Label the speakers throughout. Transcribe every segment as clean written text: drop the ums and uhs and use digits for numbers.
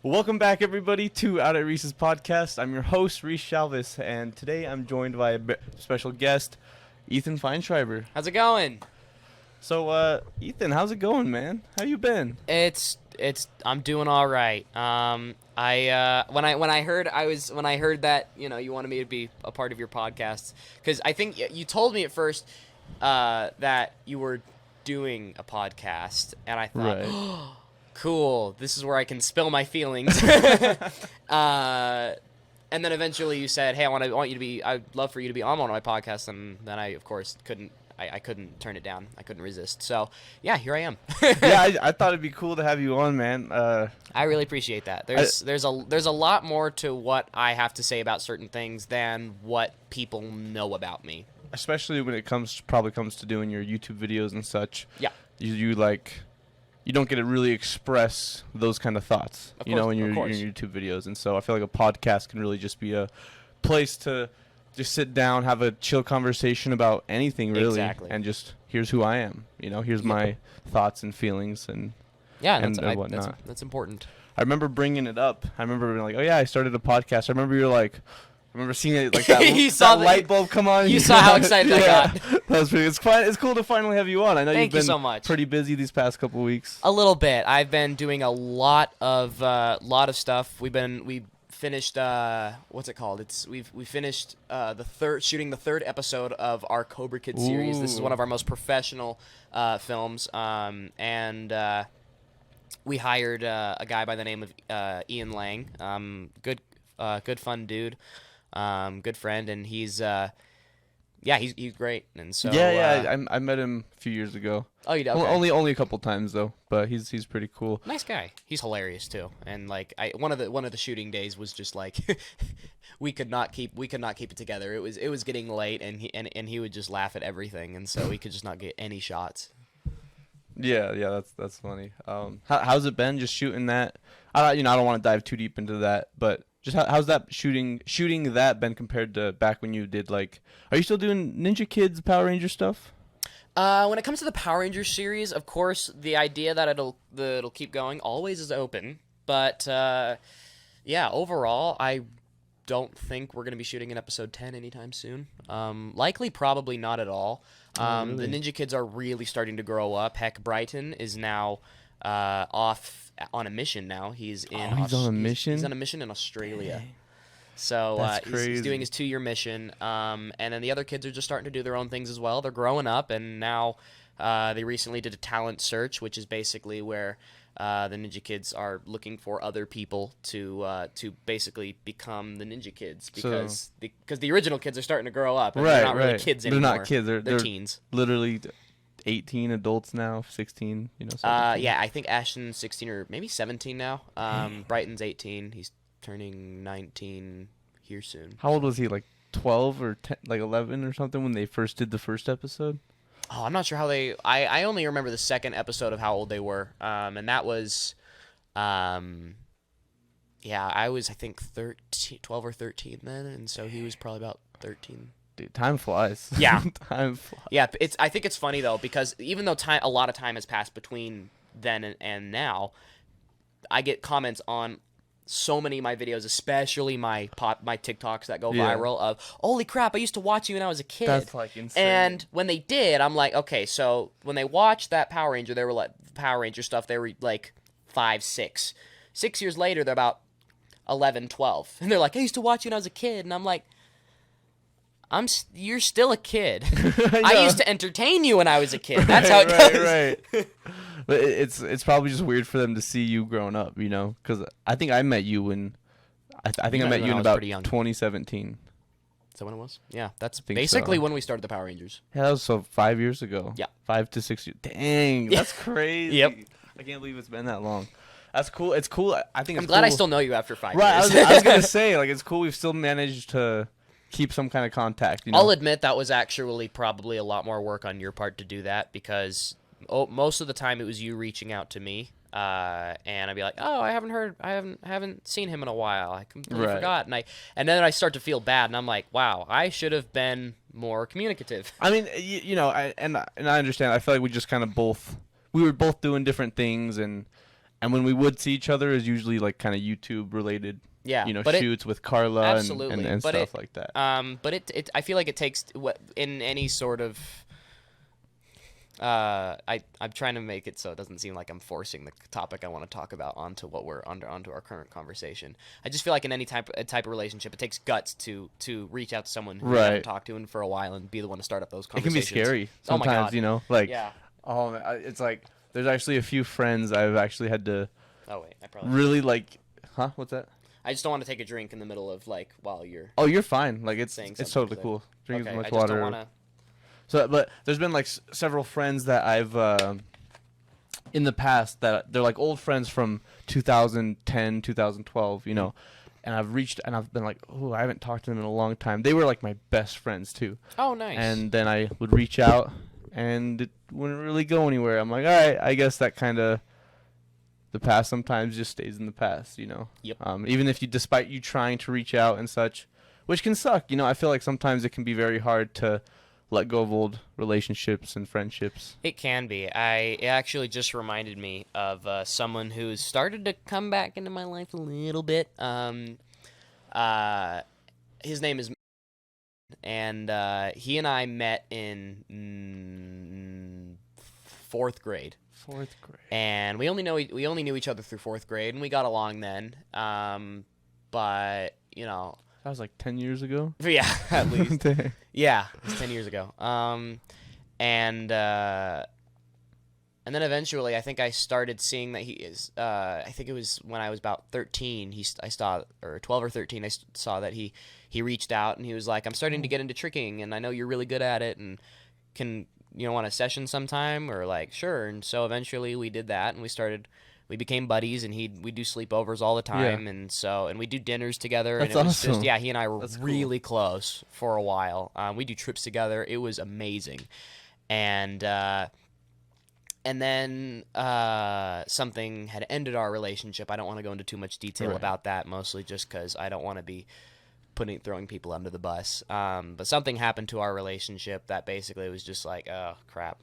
Speaker 1: Welcome back, everybody, to Out at Reese's podcast. I'm your host, Reese Shalvis, and today I'm joined by a special guest, Ethan Fineshriber.
Speaker 2: How's it going?
Speaker 1: So, Ethan, how's it going, man? How you been?
Speaker 2: I'm doing all right. When I heard that you wanted me to be a part of your podcast, because I think you told me at first that you were doing a podcast, and I thought,
Speaker 1: Right.
Speaker 2: oh, cool, this is where I can spill my feelings. And then eventually you said, hey, I'd love for you to be on one of my podcasts, and then I, of course, couldn't turn it down. I couldn't resist. So, yeah, here I am.
Speaker 1: Yeah, I thought it'd be cool to have you on, man.
Speaker 2: I really appreciate that. There's a lot more to what I have to say about certain things than what people know about me.
Speaker 1: Especially when it comes to doing your YouTube videos and such.
Speaker 2: Yeah.
Speaker 1: You don't get to really express those kind of thoughts, in your YouTube videos. And so I feel like a podcast can really just be a place to just sit down, have a chill conversation about anything, really.
Speaker 2: Exactly.
Speaker 1: And just, here's who I am. Here's my thoughts and feelings and whatnot.
Speaker 2: That's important.
Speaker 1: I remember bringing it up. I remember being like, oh, yeah, I started a podcast. I remember you were like... I remember seeing it like that, that light bulb come on.
Speaker 2: You saw how excited I got.
Speaker 1: That was pretty. It's cool to finally have you on. I know
Speaker 2: Thank
Speaker 1: you've been
Speaker 2: you so much.
Speaker 1: Pretty busy these past couple weeks.
Speaker 2: A little bit. I've been doing a lot of stuff. We finished what's it called? We finished shooting the third episode of our Cobra Kid series. This is one of our most professional films, and we hired a guy by the name of Ian Lang. Good fun dude. Good friend, and he's great, and so
Speaker 1: I met him a few years ago.
Speaker 2: Oh, you did?
Speaker 1: Well,
Speaker 2: Okay.
Speaker 1: only a couple times though, but he's pretty cool.
Speaker 2: Nice guy. He's hilarious too, and like one of the shooting days was just like we could not keep it together. It was getting late, and he would just laugh at everything, and so we could just not get any shots.
Speaker 1: Yeah, that's funny. How's it been just shooting that? I don't want to dive too deep into that, but. Just how's that shooting that been compared to back when you did are you still doing Ninja Kids Power Ranger stuff?
Speaker 2: When it comes to the Power Rangers series, of course, the idea that it'll keep going always is open. But overall, I don't think we're gonna be shooting an episode 10 anytime soon. Likely, probably not at all.
Speaker 1: Really?
Speaker 2: The Ninja Kids are really starting to grow up. Heck, Brighton is now off on a mission now. He's on a mission? He's on a mission in Australia.
Speaker 1: Dang.
Speaker 2: So
Speaker 1: he's
Speaker 2: doing his 2-year mission. And then the other kids are just starting to do their own things as well. They're growing up, and now they recently did a talent search, which is basically where the Ninja Kids are looking for other people to basically become the Ninja Kids, because the original kids are starting to grow up, and they're not really kids anymore.
Speaker 1: They're not kids. They're
Speaker 2: teens.
Speaker 1: Literally 18 adults now, 16, 17.
Speaker 2: Yeah, I think Ashton's 16 or maybe 17 now. Brighton's 18. He's turning 19 here soon.
Speaker 1: How old was he? 12 or 10, 11 or something when they first did the first episode?
Speaker 2: Oh, I'm not sure how they... I only remember the second episode of how old they were. And that was... I was, I think, 12 or 13 then, and so he was probably about 13.
Speaker 1: Dude, time flies.
Speaker 2: Yeah.
Speaker 1: Time flies.
Speaker 2: Yeah, I think it's funny, though, because even though a lot of time has passed between then and now, I get comments on so many of my videos, especially my TikToks that go viral of, holy crap, I used to watch you when I was a kid.
Speaker 1: That's insane.
Speaker 2: And when they did, I'm like, okay, so when they watched that Power Ranger, they were like, Power Ranger stuff, they were 5, 6. 6 years later, they're about 11, 12. And they're like, I used to watch you when I was a kid. And I'm like, you're still a kid. I used to entertain you when I was a kid. That's how it goes.
Speaker 1: Right. But it's probably just weird for them to see you growing up, because I think I met you when I met you in about 2017.
Speaker 2: Is that when it was? Yeah, that's basically when we started the Power Rangers.
Speaker 1: Yeah, that was 5 years ago.
Speaker 2: Yeah.
Speaker 1: 5 to 6 years. Dang, that's crazy.
Speaker 2: Yep.
Speaker 1: I can't believe it's been that long. That's cool. It's cool. I think
Speaker 2: I'm glad I still know you after 5 years.
Speaker 1: Right. I was gonna say it's cool. We've still managed to keep some kind of contact.
Speaker 2: I'll admit that was actually probably a lot more work on your part to do that, because most of the time it was you reaching out to me, and I'd be like, oh, I haven't seen him in a while. I completely forgot, and then I start to feel bad, and I'm like, wow, I should have been more communicative.
Speaker 1: I mean, I understand. I feel like we just kind of we were both doing different things, and And when we would see each other, is usually like kind of YouTube related,
Speaker 2: Yeah,
Speaker 1: but shoots with Carla
Speaker 2: absolutely,
Speaker 1: and stuff like that.
Speaker 2: But I feel like it takes in any sort of. I'm trying to make it so it doesn't seem like I'm forcing the topic I want to talk about onto our current conversation. I just feel like in any type of relationship, it takes guts to reach out to someone who you haven't talked to in for a while and be the one to start up those conversations.
Speaker 1: It can be scary sometimes, it's like there's actually a few friends I've actually had to.
Speaker 2: Oh wait, I probably
Speaker 1: really like. Huh? What's that?
Speaker 2: I just don't want to take a drink in the middle of while you're.
Speaker 1: Oh, you're fine. Like it's totally
Speaker 2: so.
Speaker 1: cool. Drink as much
Speaker 2: I just
Speaker 1: water.
Speaker 2: Don't wanna...
Speaker 1: So, but there's been like several friends that I've in the past that they're like old friends from 2010, 2012, and I've been like, oh, I haven't talked to them in a long time. They were like my best friends too.
Speaker 2: Oh, nice.
Speaker 1: And then I would reach out, and it wouldn't really go anywhere. I'm like, all right, I guess that kind of. The past sometimes just stays in the past,
Speaker 2: Yep.
Speaker 1: Even if despite you trying to reach out and such, which can suck, I feel like sometimes it can be very hard to let go of old relationships and friendships.
Speaker 2: It can be. It actually just reminded me of someone who's started to come back into my life a little bit. His name is, and he and I met in 4th grade.
Speaker 1: 4th grade.
Speaker 2: And we only knew each other through 4th grade, and we got along then. But that
Speaker 1: was like 10 years ago.
Speaker 2: Yeah, at least. Yeah, it was 10 years ago. And then eventually, I think I started seeing that he is. I think it was when I was about 13. I saw, or 12 or 13. I saw that he reached out and he was like, "I'm starting to get into tricking, and I know you're really good at it, and can." Want a session sometime, or like, sure. And so eventually we did that, and we became buddies, and we do sleepovers all the time. Yeah. And we do dinners together.
Speaker 1: That's
Speaker 2: and it was
Speaker 1: awesome.
Speaker 2: Just, he and I were really close for a while. We do trips together. It was amazing. And then something had ended our relationship. I don't want to go into too much detail about that, mostly just because I don't want to be throwing people under the bus. But something happened to our relationship that basically was just like, oh crap,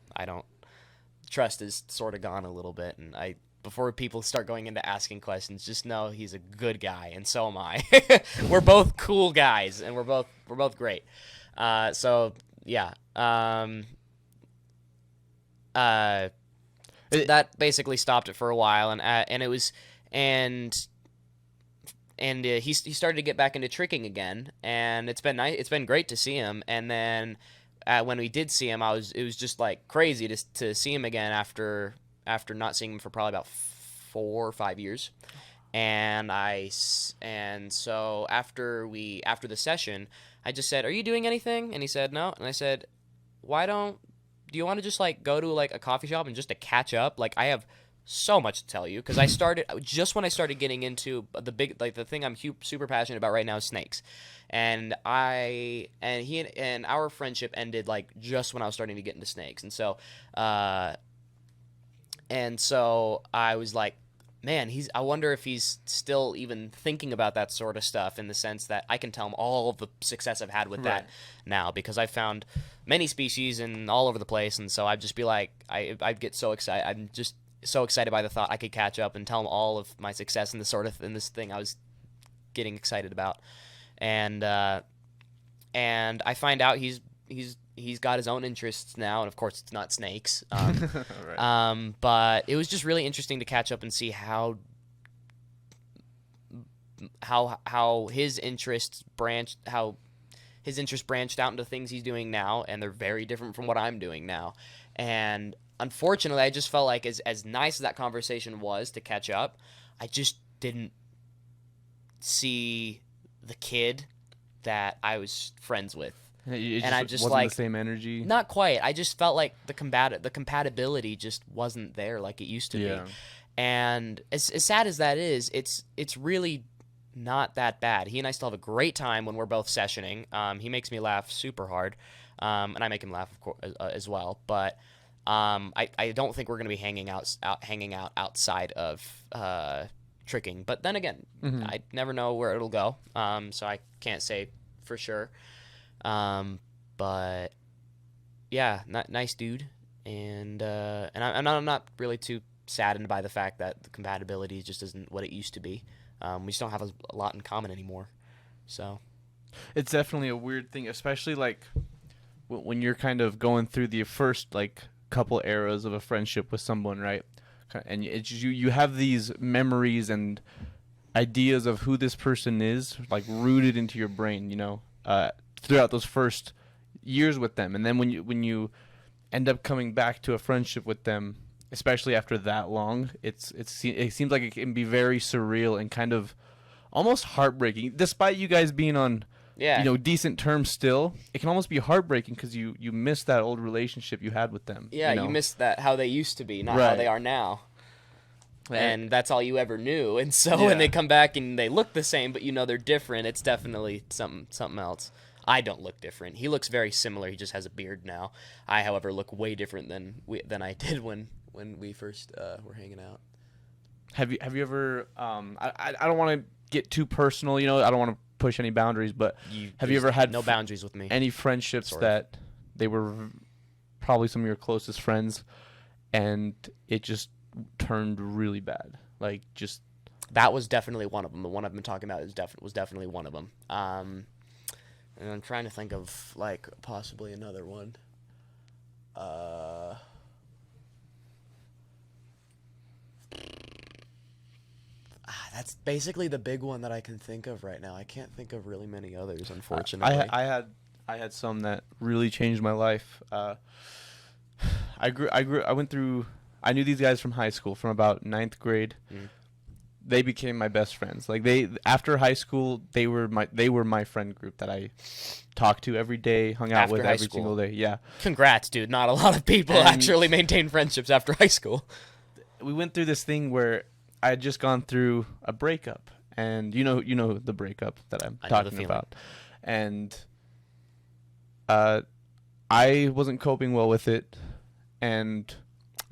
Speaker 2: trust is sort of gone a little bit. And before people start going into asking questions, just know he's a good guy, and so am I. We're both cool guys, and we're both great. So yeah. That basically stopped it for a while, and it was And he started to get back into tricking again, and it's been nice. It's been great to see him. And then when we did see him, it was just like crazy to see him again after not seeing him for probably about 4 or 5 years. And so after the session, I just said, "Are you doing anything?" And he said, "No." And I said, do you want to just like go to like a coffee shop and just to catch up? Like, I have so much to tell you, because I started just when I started getting into the thing I'm super passionate about right now is snakes, and he and our friendship ended like just when I was starting to get into snakes, and so I was like, man, I wonder if he's still even thinking about that sort of stuff, in the sense that I can tell him all of the success I've had with that now, because I found many species and all over the place, and so I'd just be like, I'd get so excited. I'm just so excited by the thought I could catch up and tell him all of my success in this thing I was getting excited about, and I find out he's got his own interests now, and of course it's not snakes. But it was just really interesting to catch up and see how his interests branched out into things he's doing now, and they're very different from what I'm doing now. And unfortunately, I just felt like as nice as that conversation was to catch up, I just didn't see the kid that I was friends with.
Speaker 1: I just wasn't the same energy.
Speaker 2: Not quite. I just felt like the compatibility just wasn't there like it used to be. And as sad as that is, it's really not that bad. He and I still have a great time when we're both sessioning. He makes me laugh super hard, and I make him laugh, of course, as well. But I don't think we're going to be hanging out outside of tricking. But then again, I never know where it'll go, so I can't say for sure. But yeah, nice dude, and I'm not really too saddened by the fact that the compatibility just isn't what it used to be. We just don't have a lot in common anymore. So
Speaker 1: It's definitely a weird thing, especially like when you're kind of going through the first like couple eras of a friendship with someone, right? And it's you have these memories and ideas of who this person is, like rooted into your brain, throughout those first years with them, and then when you end up coming back to a friendship with them, especially after that long, it seems like it can be very surreal and kind of almost heartbreaking, despite you guys being on decent terms still. It can almost be heartbreaking because you miss that old relationship you had with them.
Speaker 2: Yeah, you miss that, how they used to be, not
Speaker 1: Right.
Speaker 2: how they are now. And that's all you ever knew. And so
Speaker 1: Yeah.
Speaker 2: when they come back and they look the same, but they're different, it's definitely something else. I don't look different. He looks very similar. He just has a beard now. I, however, look way different than I did when we first were hanging out.
Speaker 1: Have you ever I don't want to get too personal, I don't want to push any boundaries, but have you ever had
Speaker 2: no boundaries with me?
Speaker 1: any friendships that they were probably some of your closest friends and it just turned really bad? Like, just
Speaker 2: that was definitely one of them. The one I've been talking about was definitely one of them. And I'm trying to think of like possibly another one. That's basically the big one that I can think of right now. I can't think of really many others, unfortunately.
Speaker 1: I had some that really changed my life. I knew these guys from high school, from about 9th grade. They became my best friends. Like, after high school, they were my friend group that I talked to every day, hung out with every single day. Yeah.
Speaker 2: Congrats, dude. Not a lot of people actually maintain friendships after high school.
Speaker 1: We went through this thing where I had just gone through a breakup, and you know the breakup that I'm talking about. And I wasn't coping well with it. And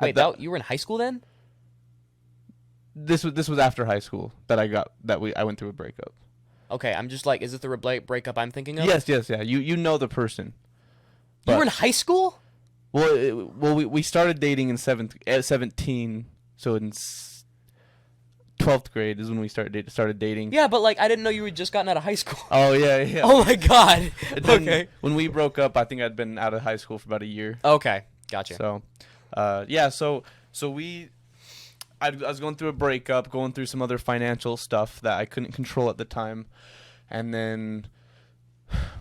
Speaker 2: wait, you were in high school then?
Speaker 1: This was after high school that I went through a breakup.
Speaker 2: Okay, I'm just like, is it the breakup I'm thinking of?
Speaker 1: Yes, yeah. You know the person.
Speaker 2: You were in high school?
Speaker 1: Well, we started dating in 17, so in 12th grade is when we started dating.
Speaker 2: Yeah, but like I didn't know you had just gotten out of high school.
Speaker 1: Oh yeah.
Speaker 2: Oh my god. Okay.
Speaker 1: When we broke up, I think I'd been out of high school for about a year.
Speaker 2: Okay, gotcha.
Speaker 1: So, I was going through a breakup, going through some other financial stuff that I couldn't control at the time, and then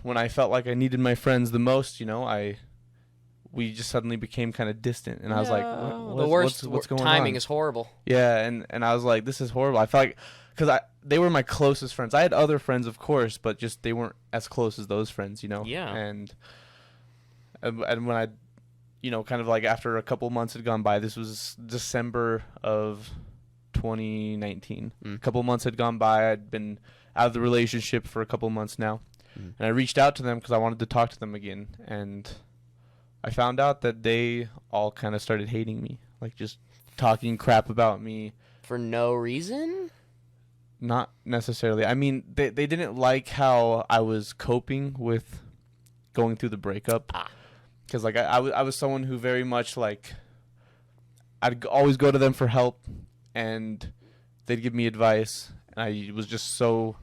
Speaker 1: when I felt like I needed my friends the most, we just suddenly became kind of distant, and I was like, what's going on?
Speaker 2: Timing is horrible.
Speaker 1: Yeah, and I was like, this is horrible. I felt like, because they were my closest friends. I had other friends, of course, but just they weren't as close as those friends,
Speaker 2: Yeah.
Speaker 1: And when I, kind of like after a couple months had gone by, this was December of 2019. A couple months had gone by. I'd been out of the relationship for a couple months now, and I reached out to them because I wanted to talk to them again, and I found out that they all kind of started hating me, like just talking crap about me.
Speaker 2: For no reason?
Speaker 1: Not necessarily. I mean, they didn't like how I was coping with going through the breakup. Because like I was someone who very much like I'd always go to them for help, and they'd give me advice, and I was just so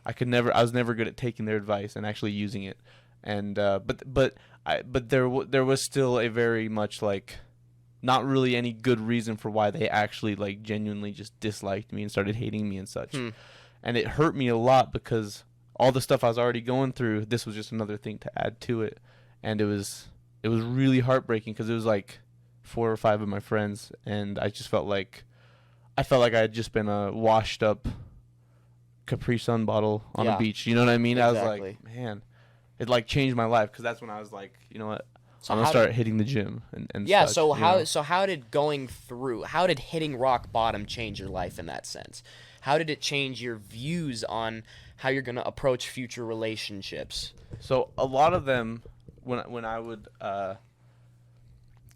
Speaker 1: I was never good at taking their advice and actually using it, and but there was still a very much like not really any good reason for why they actually like genuinely just disliked me and started hating me and such, and it hurt me a lot because all the stuff I was already going through, this was just another thing to add to it, and it was really heartbreaking because it was like 4 or 5 of my friends, and I just felt like I had just been a washed up Capri Sun bottle on a beach. You know what I mean?
Speaker 2: Exactly.
Speaker 1: I was like, man, it like changed my life, because that's when I was like, you know what, I'm gonna start hitting the gym and
Speaker 2: yeah.
Speaker 1: such,
Speaker 2: How did hitting rock bottom change your life in that sense? How did it change your views on how you're gonna approach future relationships?
Speaker 1: So a lot of them, when I would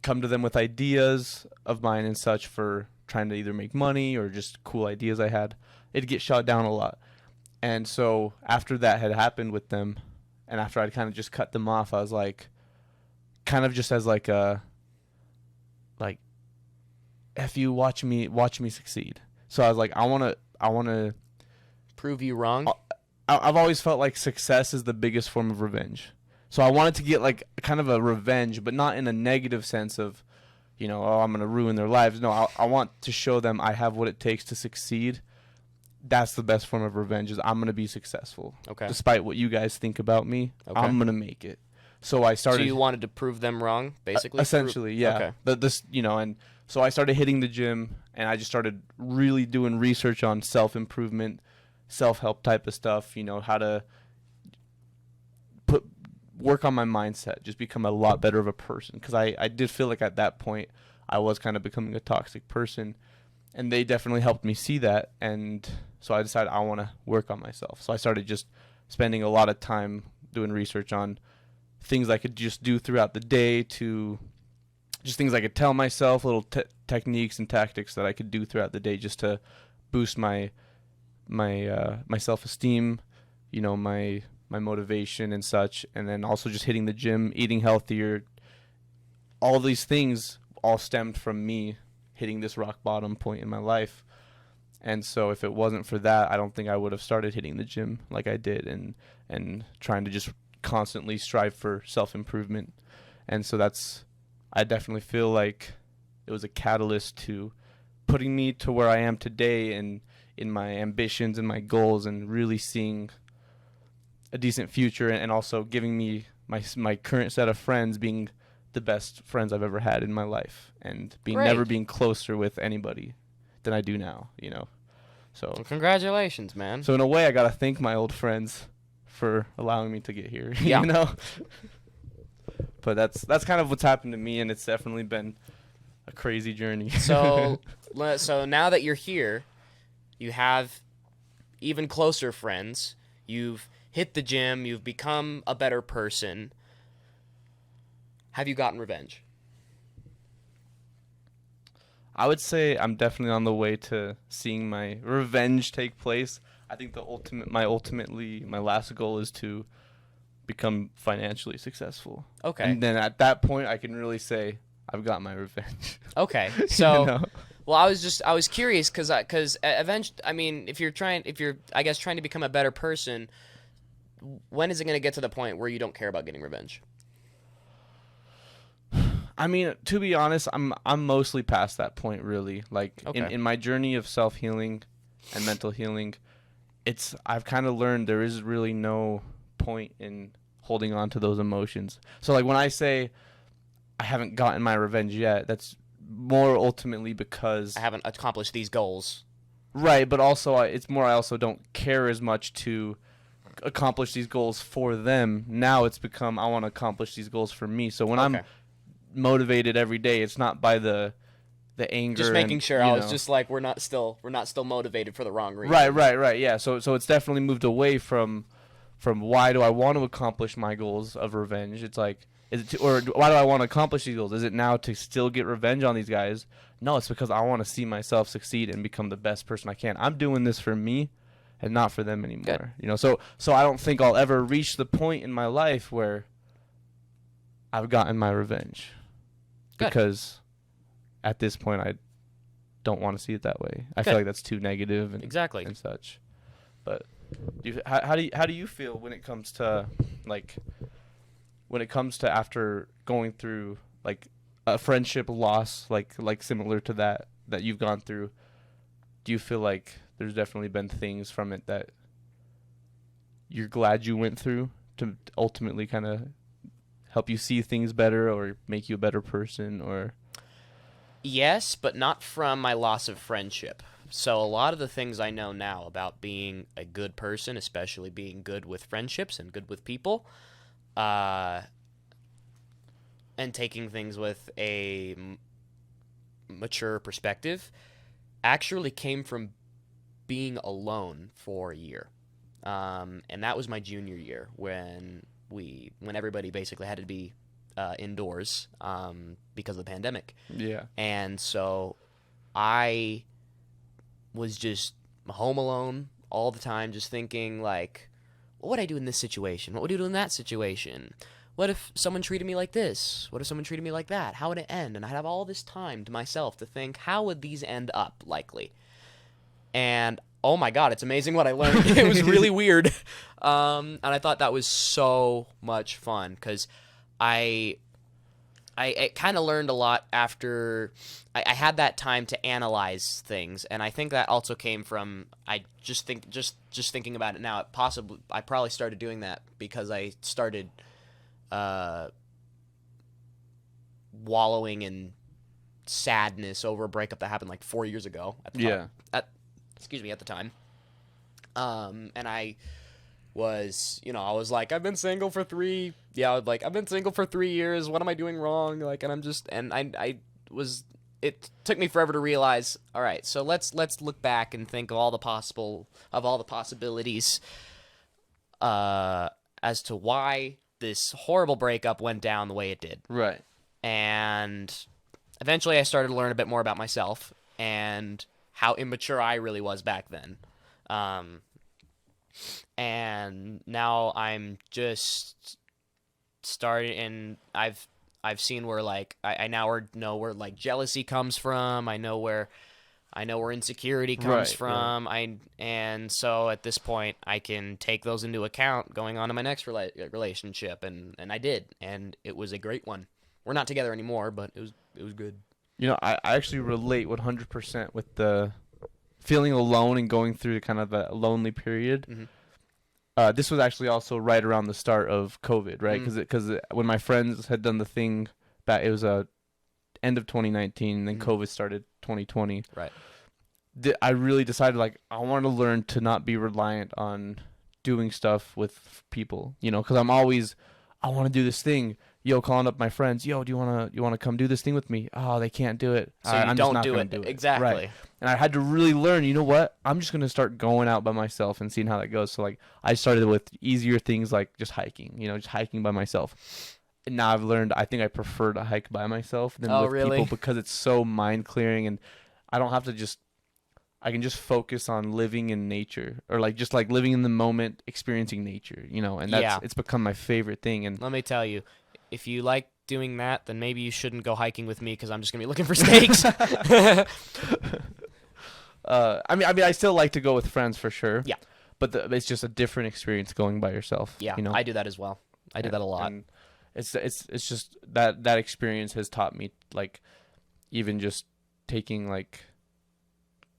Speaker 1: come to them with ideas of mine and such for trying to either make money or just cool ideas I had, it'd get shot down a lot. And so after that had happened with them, and after I'd kind of just cut them off, I was like, kind of just as like a, like, F you, watch me succeed. So I was like, I want to
Speaker 2: Prove you wrong.
Speaker 1: I've always felt like success is the biggest form of revenge. So I wanted to get like kind of a revenge, but not in a negative sense of, oh, I'm going to ruin their lives. No, I want to show them I have what it takes to succeed. That's the best form of revenge, is I'm going to be successful.
Speaker 2: Okay.
Speaker 1: Despite what you guys think about me,
Speaker 2: Okay.
Speaker 1: I'm going to make it. So I started.
Speaker 2: So you wanted to prove them wrong, basically?
Speaker 1: Essentially, yeah.
Speaker 2: Okay.
Speaker 1: And so I started hitting the gym, and I just started really doing research on self-improvement, self-help type of stuff, how to work on my mindset, just become a lot better of a person. Because I did feel like at that point I was kind of becoming a toxic person, and they definitely helped me see that. And so I decided I want to work on myself. So I started just spending a lot of time doing research on things I could just do throughout the day, to just things I could tell myself, little techniques and tactics that I could do throughout the day just to boost my self-esteem, my motivation and such. And then also just hitting the gym, eating healthier. All these things all stemmed from me hitting this rock bottom point in my life. And so if it wasn't for that, I don't think I would have started hitting the gym like I did, and trying to just constantly strive for self-improvement. And so I definitely feel like it was a catalyst to putting me to where I am today, and in my ambitions and my goals, and really seeing a decent future, and also giving me my current set of friends being the best friends I've ever had in my life, and never being closer with anybody than I do now, So
Speaker 2: Well, congratulations, man.
Speaker 1: So in a way, I gotta thank my old friends for allowing me to get here.
Speaker 2: Yeah.
Speaker 1: But that's kind of what's happened to me, and it's definitely been a crazy journey.
Speaker 2: So now that you're here, you have even closer friends. You've hit the gym. You've become a better person. Have you gotten revenge?
Speaker 1: I would say I'm definitely on the way to seeing my revenge take place. I think my last goal is to become financially successful.
Speaker 2: Okay.
Speaker 1: And then at that point, I can really say I've got my revenge.
Speaker 2: Okay. So, well, I was curious because eventually, I mean, if you're trying to become a better person, when is it going to get to the point where you don't care about getting revenge?
Speaker 1: I mean, to be honest, I'm mostly past that point, really. Like,
Speaker 2: Okay.
Speaker 1: in my journey of self-healing and mental healing, I've kind of learned there is really no point in holding on to those emotions. So, like, when I say I haven't gotten my revenge yet, that's more ultimately because
Speaker 2: I haven't accomplished these goals.
Speaker 1: Right, but also I also don't care as much to accomplish these goals for them. Now it's become I want to accomplish these goals for me. So when I'm motivated every day, it's not by the anger.
Speaker 2: Just making sure. I was
Speaker 1: know.
Speaker 2: just like, we're not still motivated for the wrong reason.
Speaker 1: Right. Yeah. So it's definitely moved away from why do I want to accomplish my goals of revenge? It's like, or why do I want to accomplish these goals? Is it now to still get revenge on these guys? No, it's because I want to see myself succeed and become the best person I can. I'm doing this for me and not for them anymore.
Speaker 2: Good.
Speaker 1: So I don't think I'll ever reach the point in my life where I've gotten my revenge.
Speaker 2: Good.
Speaker 1: Because at this point I don't want to see it that way. I feel like that's too negative and
Speaker 2: exactly
Speaker 1: and such. But how do you feel when it comes to after going through like a friendship loss like similar to that you've gone through? Do you feel like there's definitely been things from it that you're glad you went through to ultimately kind of help you see things better or make you a better person? Or
Speaker 2: yes, but not from my loss of friendship. So a lot of the things I know now about being a good person, especially being good with friendships and good with people, and taking things with a mature perspective, actually came from being alone for a year. And that was my junior year when everybody basically had to be indoors because of the pandemic.
Speaker 1: Yeah.
Speaker 2: And so I was just home alone all the time, just thinking like, what would I do in this situation? What would I do in that situation? what if someone treated me like this? What if someone treated me like that? How would it end? And I'd have all this time to myself to think, how would these end up likely? And oh my God, it's amazing what I learned. It was really weird. And I thought that was so much fun because I kind of learned a lot after I had that time to analyze things, and I think that also came from just thinking about it now. I probably started doing that because I started wallowing in sadness over a breakup that happened like 4 years ago. At the time. And I was, I was like, I've been single for 3 years. What am I doing wrong? Like, it took me forever to realize, all right, so let's look back and think of all the possibilities, as to why this horrible breakup went down the way it did.
Speaker 1: Right.
Speaker 2: And eventually I started to learn a bit more about myself and how immature I really was back then. And now I'm just starting, and I've seen where like I now know where like jealousy comes from. I know where insecurity comes from. And so at this point I can take those into account going on to my next relationship, and I did, and it was a great one. We're not together anymore, but it was good.
Speaker 1: I actually relate 100% with the feeling alone and going through kind of a lonely period.
Speaker 2: Mm-hmm.
Speaker 1: This was actually also right around the start of COVID, right? Because when my friends had done the thing, it was end of 2019, and then COVID started 2020.
Speaker 2: Right.
Speaker 1: I really decided, like, I want to learn to not be reliant on doing stuff with people, because I want to do this thing. Calling up my friends, do you wanna come do this thing with me? Oh, they can't do it.
Speaker 2: So you don't do it. Exactly.
Speaker 1: Right. And I had to really learn, you know what? I'm just gonna start going out by myself and seeing how that goes. So like I started with easier things like just hiking, just hiking by myself. And now I've learned I think I prefer to hike by myself than with people because it's so mind clearing, and I don't have to I can just focus on living in nature, or just living in the moment, experiencing nature, and it's become my favorite thing. And
Speaker 2: let me tell you, if you like doing that, then maybe you shouldn't go hiking with me because I'm just going to be looking for steaks.
Speaker 1: I still like to go with friends for sure.
Speaker 2: Yeah.
Speaker 1: But it's just a different experience going by yourself.
Speaker 2: Yeah, I do that as well. I do that a lot.
Speaker 1: And it's just that experience has taught me, like, even just taking, like,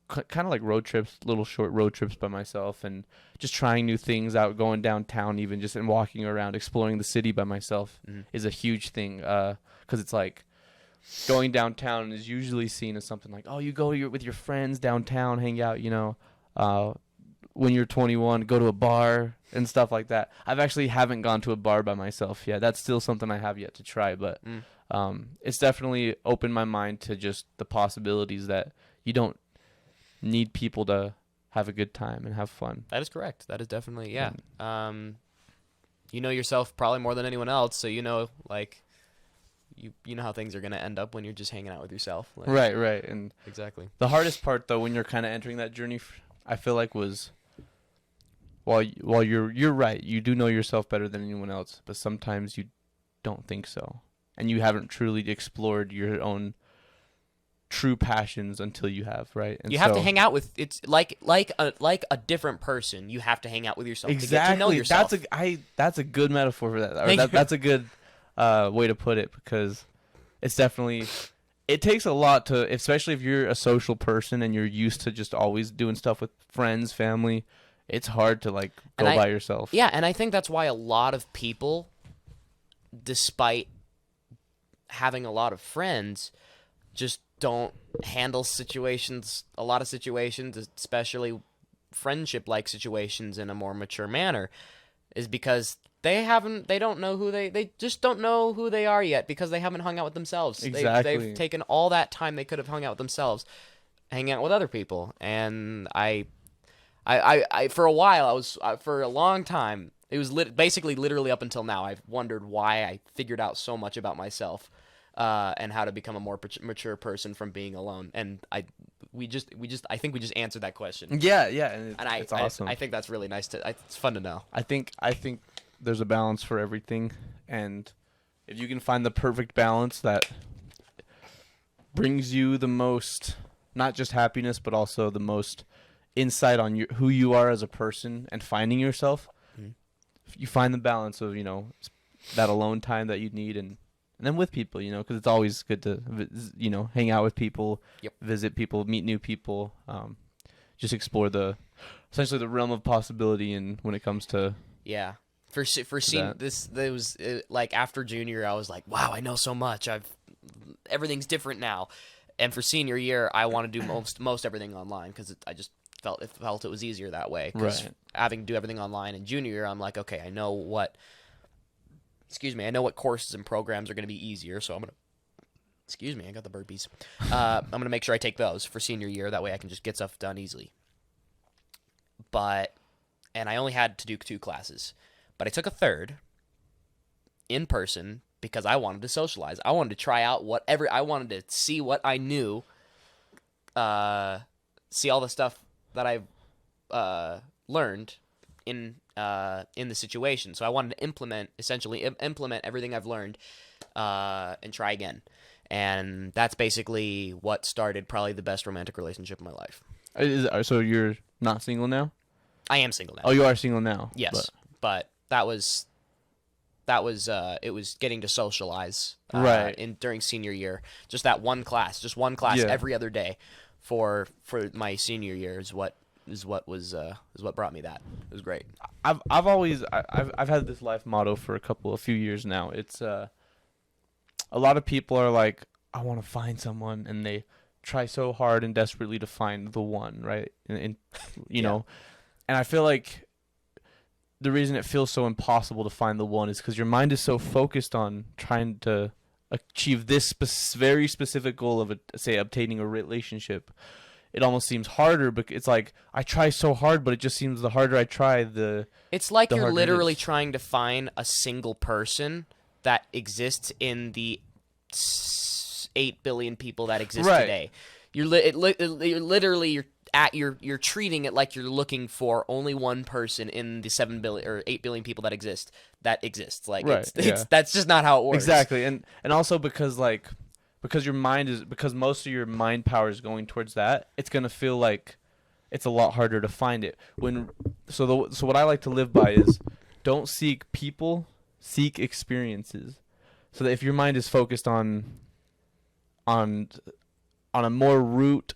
Speaker 1: kind of like road trips, little short road trips by myself, and just trying new things out, going downtown even just and walking around, exploring the city by myself is a huge thing, because it's like going downtown is usually seen as something like, oh, you go with your friends downtown, hang out, when you're 21, go to a bar and stuff like that. I've actually haven't gone to a bar by myself yet. That's still something I have yet to try, but it's definitely opened my mind to just the possibilities that you don't need people to have a good time and have fun.
Speaker 2: That is correct. That is definitely, yeah. You know yourself probably more than anyone else, so you know how things are going to end up when you're just hanging out with yourself.
Speaker 1: Right. And
Speaker 2: exactly.
Speaker 1: The hardest part, though, when you're kind of entering that journey, I feel like was while you're right, you do know yourself better than anyone else, but sometimes you don't think so, and you haven't truly explored your own true passions until you have, right? And
Speaker 2: you have to hang out with, it's like a different person. You have to hang out with yourself to get to know yourself.
Speaker 1: That's a good metaphor for that. Or that's a good way to put it, because it's definitely, it takes a lot to, especially if you're a social person and you're used to just always doing stuff with friends, family. It's hard to go by yourself.
Speaker 2: Yeah, and I think that's why a lot of people, despite having a lot of friends, just don't handle a lot of situations, especially friendship-like situations, in a more mature manner, is because they just don't know who they are yet, because they haven't hung out with themselves.
Speaker 1: Exactly.
Speaker 2: They've taken all that time they could have hung out with themselves, hanging out with other people. And I for a while, for a long time, it was basically literally up until now, I've wondered why I figured out so much about myself. And how to become a more mature person from being alone, and I think we just answered that question.
Speaker 1: Yeah, and it's awesome.
Speaker 2: I think that's really nice it's fun to know.
Speaker 1: I think there's a balance for everything, and if you can find the perfect balance that brings you the most, not just happiness, but also the most insight on who you are as a person and finding yourself, you find the balance of, that alone time that you need, and then with people, because it's always good to, hang out with people, visit people, meet new people, just explore essentially the realm of possibility. And when it comes to
Speaker 2: for seeing this, there was like after junior, I was like, wow, I know so much. Everything's different now. And for senior year, I want to do most everything online because I just felt it was easier that way. Because having to do everything online in junior year, I'm like, okay, I know what courses and programs are going to be easier, so I'm going to, I got the burpees. I'm going to make sure I take those for senior year. That way I can just get stuff done easily. And I only had to do 2 classes, but I took a third in person because I wanted to socialize. I wanted to try out I wanted to see what I knew, see all the stuff that I've learned in the situation. So I wanted to implement everything I've learned and try again. And that's basically what started probably the best romantic relationship in my life.
Speaker 1: So you're not single now?
Speaker 2: I am single now.
Speaker 1: Oh, you are single now?
Speaker 2: Yes, but it was getting to socialize during senior year. Just that one class, every other day for my senior year is what brought me that. It was great.
Speaker 1: I've had this life motto for a few years now. It's a lot of people are like, I want to find someone, and they try so hard and desperately to find the one, right? And you know, and I feel like the reason it feels so impossible to find the one is because your mind is so focused on trying to achieve this very specific goal of say obtaining a relationship. It almost seems harder, but it's like I try so hard, but it just seems the harder I try,
Speaker 2: it's like you're literally trying to find a single person that exists in the 8 billion people that exist today. You're treating it like you're looking for only one person in the 7 billion or 8 billion people that exists. Like that's just not how it works.
Speaker 1: Exactly, and also because most of your mind power is going towards that, it's gonna feel like it's a lot harder to find it. So what I like to live by is don't seek people, seek experiences. So that if your mind is focused on a more root,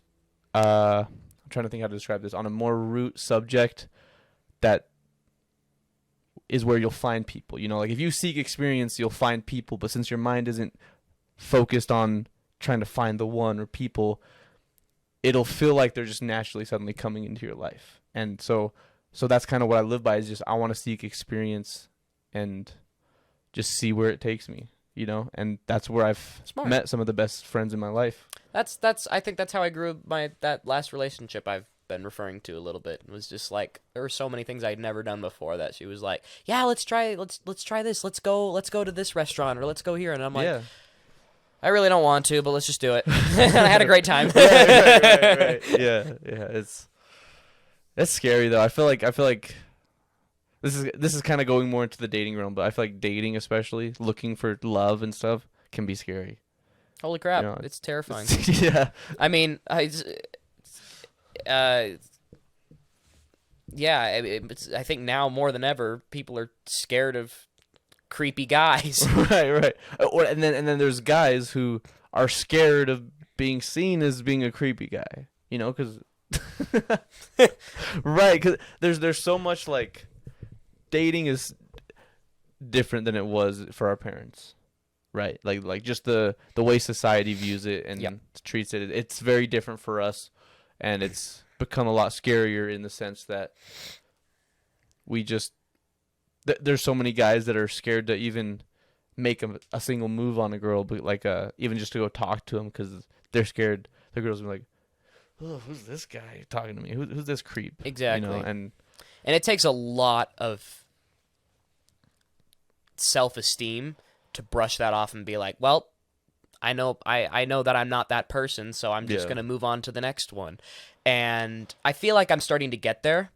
Speaker 1: I'm trying to think how to describe this, on a more root subject, that is where you'll find people. Like if you seek experience, you'll find people. But since your mind isn't focused on trying to find the one or people, it'll feel like they're just naturally suddenly coming into your life. And so that's kind of what I live by, is just I want to seek experience and just see where it takes me. And that's where I've met some of the best friends in my life.
Speaker 2: I think that's how I grew that last relationship I've been referring to a little bit. It was just like there were so many things I'd never done before that she was like, "Yeah, let's try this. Let's go to this restaurant, or let's go here." And I'm like, I really don't want to, but let's just do it. And I had a great time.
Speaker 1: Right. Yeah. It's scary though. I feel like this is kind of going more into the dating realm, but I feel like dating, especially looking for love and stuff, can be scary.
Speaker 2: Holy crap! It's terrifying.
Speaker 1: Yeah.
Speaker 2: I mean, I think now more than ever, people are scared of creepy guys.
Speaker 1: Right. And then there's guys who are scared of being seen as being a creepy guy. Because right, because there's so much like dating is different than it was for our parents. Right, like just the way society views it and treats it, it's very different for us, and it's become a lot scarier in the sense that we just there's so many guys that are scared to even make a single move on a girl, but even just to go talk to them because they're scared the girls are like, oh, who's this guy talking to me? Who's this creep?
Speaker 2: Exactly,
Speaker 1: and
Speaker 2: it takes a lot of self-esteem to brush that off and be like, well, I know that I'm not that person, so I'm just going to move on to the next one. And I feel like I'm starting to get there.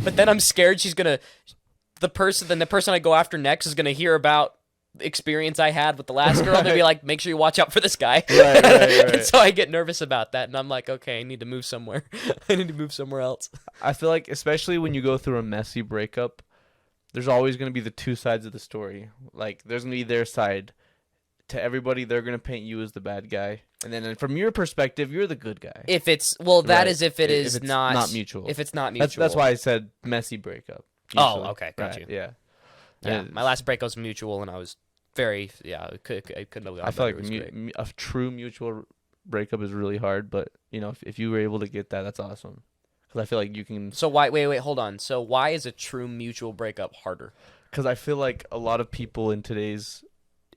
Speaker 2: But then I'm scared she's going to the person I go after next is gonna hear about the experience I had with the last girl. They'll be like, make sure you watch out for this guy.
Speaker 1: Right.
Speaker 2: And so I get nervous about that, and I'm like, okay, I need to move somewhere. I need to move somewhere else.
Speaker 1: I feel like, especially when you go through a messy breakup, there's always going to be the two sides of the story. Like, there's going to be their side. To everybody, they're going to paint you as the bad guy. And then from your perspective, you're the good guy.
Speaker 2: If it's, well, that
Speaker 1: Right.
Speaker 2: is if it is
Speaker 1: If it's
Speaker 2: not
Speaker 1: mutual.
Speaker 2: If it's not mutual.
Speaker 1: That's why I said messy breakup.
Speaker 2: Oh,
Speaker 1: usually.
Speaker 2: okay, got
Speaker 1: Right,
Speaker 2: you.
Speaker 1: Yeah.
Speaker 2: Yeah, my last breakup was mutual, and I was very, I couldn't have gone
Speaker 1: I feel
Speaker 2: better.
Speaker 1: like
Speaker 2: It was great.
Speaker 1: a true mutual breakup is really hard, but if you were able to get that, that's awesome. Because I feel like you can.
Speaker 2: So wait, hold on. So why is a true mutual breakup harder?
Speaker 1: Because I feel like a lot of people in today's,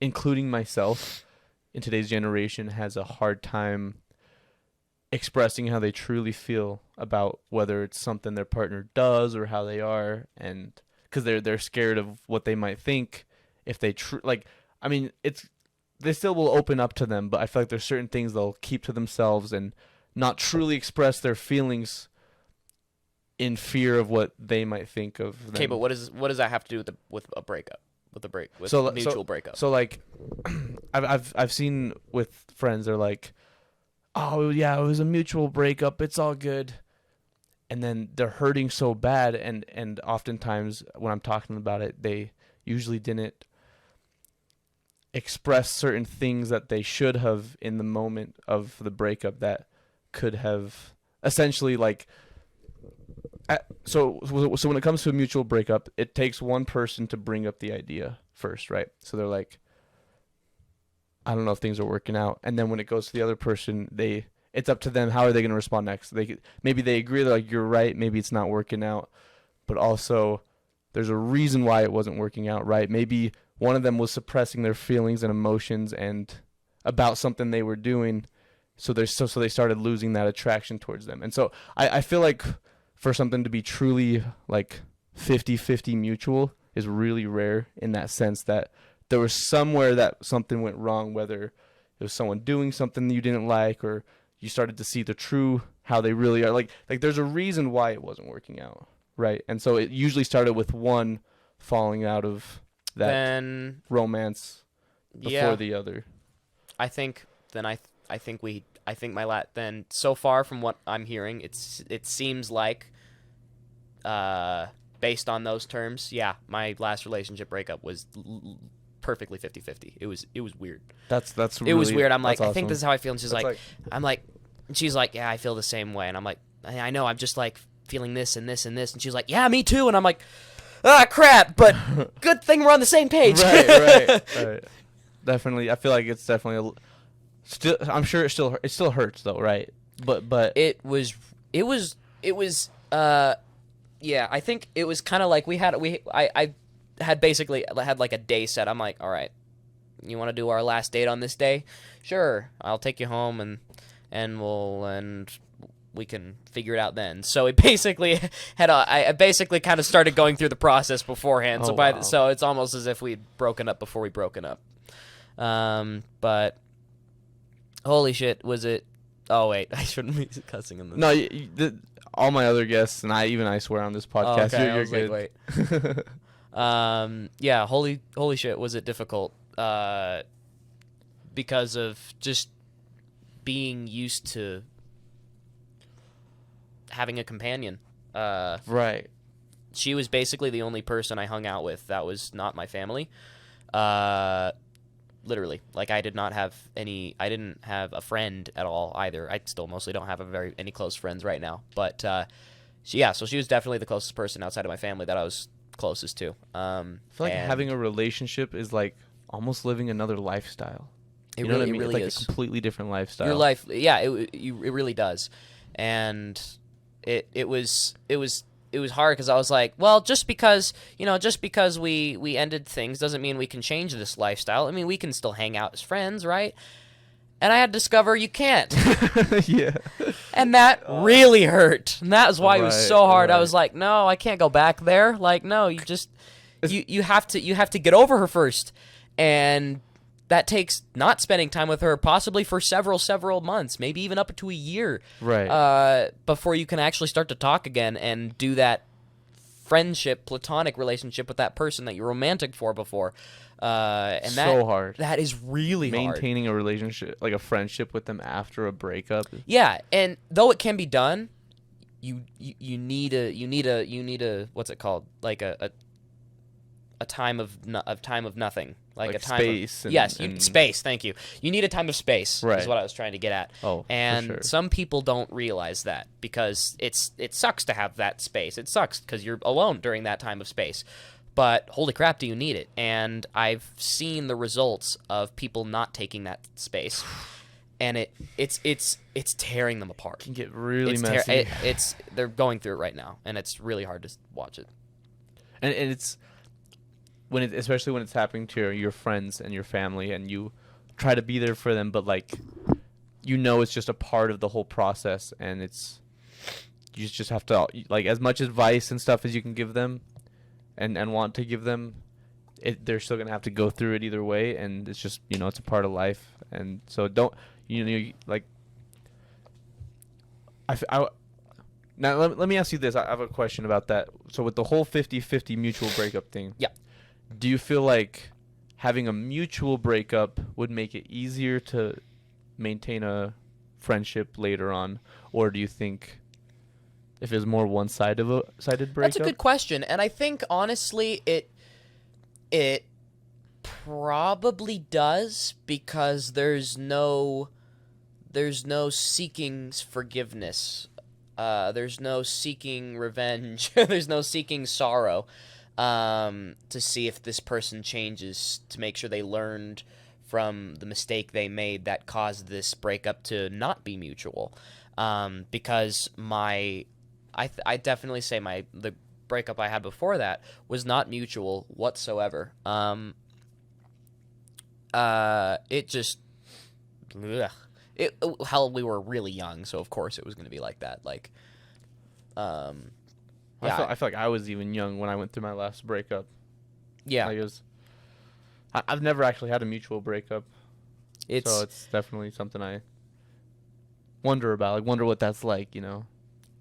Speaker 1: including myself, in today's generation, has a hard time expressing how they truly feel about whether it's something their partner does or how they are, and because they're scared of what they might think if they they still will open up to them, but I feel like there's certain things they'll keep to themselves and not truly express their feelings in fear of what they might think of them.
Speaker 2: Okay, but what does that have to do with a breakup? With mutual breakup?
Speaker 1: So like, I've seen with friends, they're like, oh yeah, it was a mutual breakup, it's all good, and then they're hurting so bad, and oftentimes when I'm talking about it, they usually didn't express certain things that they should have in the moment of the breakup that could have essentially like. So when it comes to a mutual breakup, it takes one person to bring up the idea first, right? So they're like, I don't know if things are working out, and then when it goes to the other person, it's up to them. How are they going to respond next? Maybe they agree, they're like, you're right, maybe it's not working out, but also there's a reason why it wasn't working out, right? Maybe one of them was suppressing their feelings and emotions and about something they were doing, so they started losing that attraction towards them. And so I feel like for something to be truly like 50-50 mutual is really rare, in that sense that there was somewhere that something went wrong, whether it was someone doing something you didn't like, or you started to see the true how they really are. Like there's a reason why it wasn't working out, right? And so it usually started with one falling out of that romance before the other.
Speaker 2: I think so far from what I'm hearing, it seems like, based on those terms, yeah, my last relationship breakup was perfectly 50-50. It was weird.
Speaker 1: That's really,
Speaker 2: it was weird. I'm like,
Speaker 1: awesome.
Speaker 2: I think this is how I feel, and she's
Speaker 1: That's
Speaker 2: like, I'm like, and she's like, yeah, I feel the same way, and I'm like, I know, I'm just like feeling this and this and this, and she's like, yeah, me too, and I'm like, ah, crap, but good thing we're on the same page.
Speaker 1: right. Definitely, I feel like it's definitely still. I'm sure it still hurts though, right? But
Speaker 2: it was yeah, I think it was kind of like I had basically had like a day set. I'm like, all right, you want to do our last date on this day? Sure, I'll take you home and we can figure it out then. So it basically I basically kind of started going through the process beforehand. So it's almost as if we'd broken up before we broken up. But holy shit, was it? Oh wait, I shouldn't be cussing in this.
Speaker 1: No, all my other guests and I swear on this podcast,
Speaker 2: okay.
Speaker 1: you're good.
Speaker 2: Like, wait. Yeah, holy shit, was it difficult? Because of just being used to having a companion.
Speaker 1: Right.
Speaker 2: She was basically the only person I hung out with that was not my family. Literally, like I didn't have a friend at all either. I still mostly don't have any close friends right now. But so she was definitely the closest person outside of my family that I was closest to.
Speaker 1: I feel like having a relationship is like almost living another lifestyle.
Speaker 2: It
Speaker 1: know
Speaker 2: really,
Speaker 1: what I mean?
Speaker 2: it really
Speaker 1: it's like
Speaker 2: is
Speaker 1: a completely different lifestyle.
Speaker 2: Your life, yeah, it really does, and it was hard because I was like, well, just because we ended things doesn't mean we can change this lifestyle. I mean, we can still hang out as friends, right? And I had to discover you can't.
Speaker 1: Yeah.
Speaker 2: And that really hurt. And that was why it was so hard.
Speaker 1: Right.
Speaker 2: I was like, no, I can't go back there. Like, no, you just you have to get over her first. And that takes not spending time with her possibly for several months, maybe even up to a year.
Speaker 1: Right.
Speaker 2: Before you can actually start to talk again and do that friendship, platonic relationship with that person that you're romantic for before. And
Speaker 1: so hard.
Speaker 2: That is really hard.
Speaker 1: Maintaining a relationship, like a friendship with them after a breakup.
Speaker 2: Yeah, and though it can be done, you need a what's it called? Like a time of nothing. Like a time
Speaker 1: space.
Speaker 2: of space. Thank you. You need a time of space.
Speaker 1: Right.
Speaker 2: Is what I was trying to get at.
Speaker 1: Oh,
Speaker 2: and
Speaker 1: for sure.
Speaker 2: some people don't realize that because it sucks to have that space. It sucks because you're alone during that time of space. But holy crap, do you need it? And I've seen the results of people not taking that space, and it's tearing them apart.
Speaker 1: It can get really messy.
Speaker 2: They're going through it right now, and it's really hard to watch it.
Speaker 1: And it's especially when it's happening to your friends and your family, and you try to be there for them, but like it's just a part of the whole process, and you just have to, like, as much advice and stuff as you can give them. And want to give them, they're still gonna have to go through it either way, and it's just it's a part of life, and so don't like. Now let me ask you this. I have a question about that. So with the whole 50-50 mutual breakup thing,
Speaker 2: yeah,
Speaker 1: do you feel like having a mutual breakup would make it easier to maintain a friendship later on, or do you think if it's more one-sided breakup?
Speaker 2: That's a good question, and I think honestly it probably does, because there's no seeking forgiveness, there's no seeking revenge, there's no seeking sorrow, to see if this person changes, to make sure they learned from the mistake they made that caused this breakup to not be mutual, because I definitely say the breakup I had before that was not mutual whatsoever. It just, hell, we were really young, so of course it was going to be like that. Like, yeah.
Speaker 1: I feel like I was even young when I went through my last breakup.
Speaker 2: Yeah.
Speaker 1: Like I've never actually had a mutual breakup. So it's definitely something I wonder about. Like, wonder what that's like,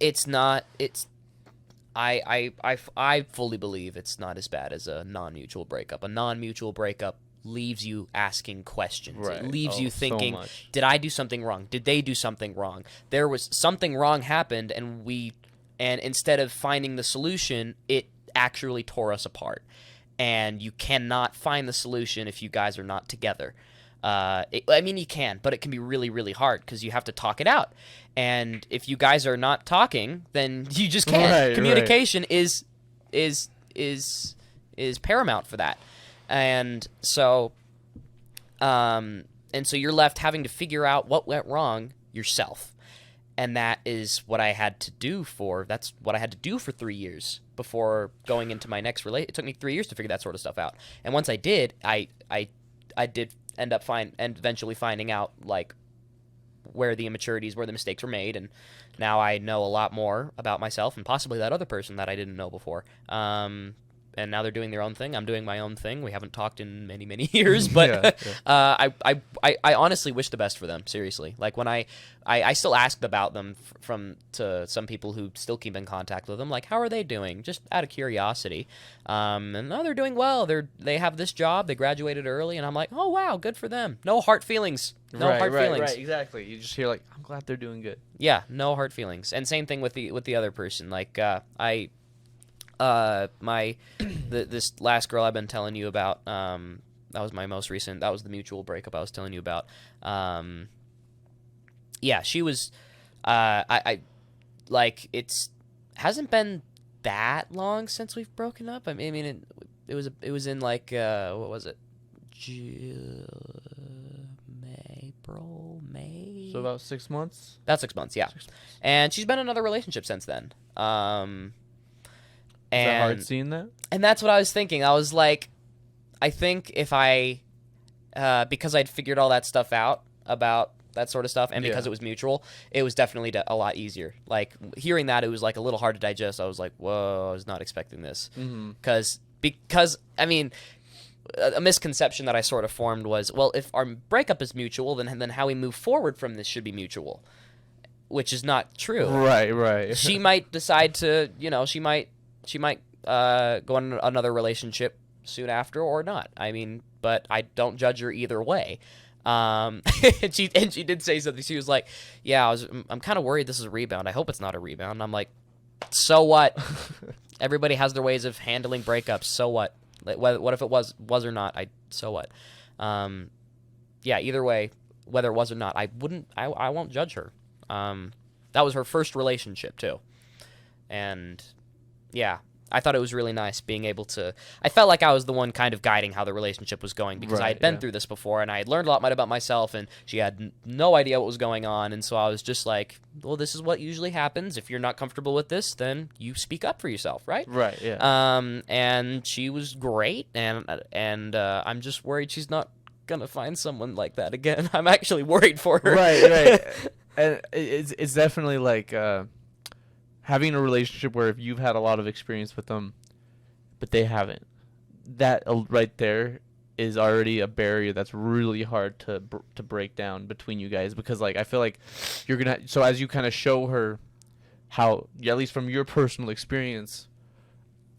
Speaker 2: It's not. I fully believe it's not as bad as a non-mutual breakup. A non-mutual breakup leaves you asking questions.
Speaker 1: Right.
Speaker 2: It leaves you thinking,
Speaker 1: so
Speaker 2: did I do something wrong? Did they do something wrong? There was something wrong happened, and instead of finding the solution, it actually tore us apart. And you cannot find the solution if you guys are not together. You can, but it can be really, really hard because you have to talk it out. And if you guys are not talking, then you just can't.
Speaker 1: Right,
Speaker 2: Communication is paramount for that. And so you're left having to figure out what went wrong yourself. And that is what I had to do for 3 years before going into my next relationship. It took me 3 years to figure that sort of stuff out. And once I did, I did end up eventually finding out, like, where the immaturities, where the mistakes were made, and now I know a lot more about myself and possibly that other person that I didn't know before. And now they're doing their own thing. I'm doing my own thing. We haven't talked in many, many years, but I honestly wish the best for them. Seriously, like when I still ask about them to some people who still keep in contact with them, like, how are they doing? Just out of curiosity. And they're doing well. They have this job. They graduated early, and I'm like, oh wow, good for them. No hard feelings. No hard feelings.
Speaker 1: Right, exactly. You just hear, like, I'm glad they're doing good.
Speaker 2: Yeah, no hard feelings. And same thing with the other person. Like, this last girl I've been telling you about, that was my most recent, that was the mutual breakup I was telling you about. Yeah, she was, it's hasn't been that long since we've broken up. I mean, it was in like, what was it? May.
Speaker 1: So about 6 months?
Speaker 2: About 6 months, yeah. 6 months. And she's been in another relationship since then.
Speaker 1: Is that hard seeing that?
Speaker 2: And that's what I was thinking. I was like, I think if because I'd figured all that stuff out about that sort of stuff, and because it was mutual, it was definitely a lot easier. Like, hearing that, it was like a little hard to digest. I was like, whoa, I was not expecting this. Because, I mean, a misconception that I sort of formed was, well, if our breakup is mutual, then how we move forward from this should be mutual, which is not true.
Speaker 1: Right.
Speaker 2: She might decide to, she might go in another relationship soon after or not. I mean, but I don't judge her either way. And she did say something. She was like, "Yeah, I'm kind of worried this is a rebound. I hope it's not a rebound." And I'm like, "So what? Everybody has their ways of handling breakups. So what? Like, what if it was or not? So what? Yeah, either way, whether it was or not, I won't judge her. That was her first relationship too, and yeah, I thought it was really nice being able to. I felt like I was the one kind of guiding how the relationship was going because I had been through this before and I had learned a lot about myself, and she had no idea what was going on, and so I was just like, well, this is what usually happens. If you're not comfortable with this, then you speak up for yourself, right?
Speaker 1: Right. Yeah.
Speaker 2: And she was great, and I'm just worried she's not gonna find someone like that again. I'm actually worried for her.
Speaker 1: Right. And it's definitely like. Having a relationship where if you've had a lot of experience with them, but they haven't, that right there is already a barrier that's really hard to break down between you guys, because like I feel like you're gonna, so as you kind of show her how, at least from your personal experience,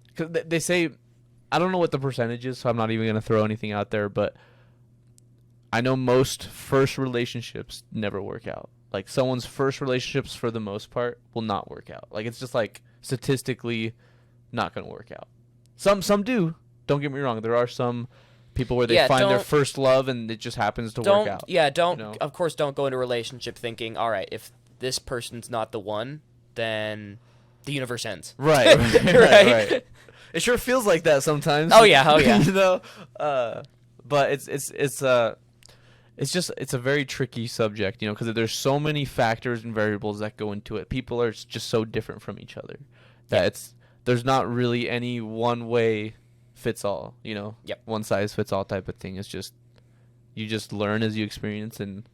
Speaker 1: because they say, I don't know what the percentage is, so I'm not even gonna throw anything out there, but I know most first relationships never work out. Like, someone's first relationships, for the most part, will not work out. Like, it's just, like, statistically not going to work out. Some do. Don't get me wrong. There are some people where they find their first love and it just happens to work out.
Speaker 2: Yeah, don't, you know? Of course, don't go into a relationship thinking, all right, if this person's not the one, then the universe ends.
Speaker 1: Right. Right. It sure feels like that sometimes.
Speaker 2: Oh, yeah.
Speaker 1: You know? But it's a very tricky subject, you know, because there's so many factors and variables that go into it. People are just so different from each other that there's not really any one way fits all, you know.
Speaker 2: Yep.
Speaker 1: One size fits all type of thing. It's just, you just learn as you experience, and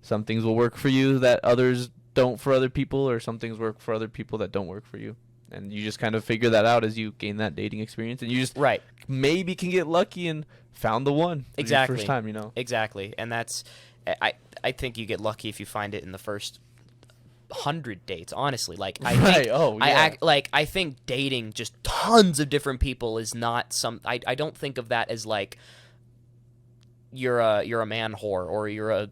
Speaker 1: some things will work for you that others don't for other people, or some things work for other people that don't work for you. And you just kind of figure that out as you gain that dating experience, and you just maybe can get lucky and found the one for your first time, you know.
Speaker 2: Exactly. And that's, I think you get lucky if you find it in the first 100 dates, honestly. Like, I think dating just tons of different people is not I don't think of that as like you're a man whore or you're a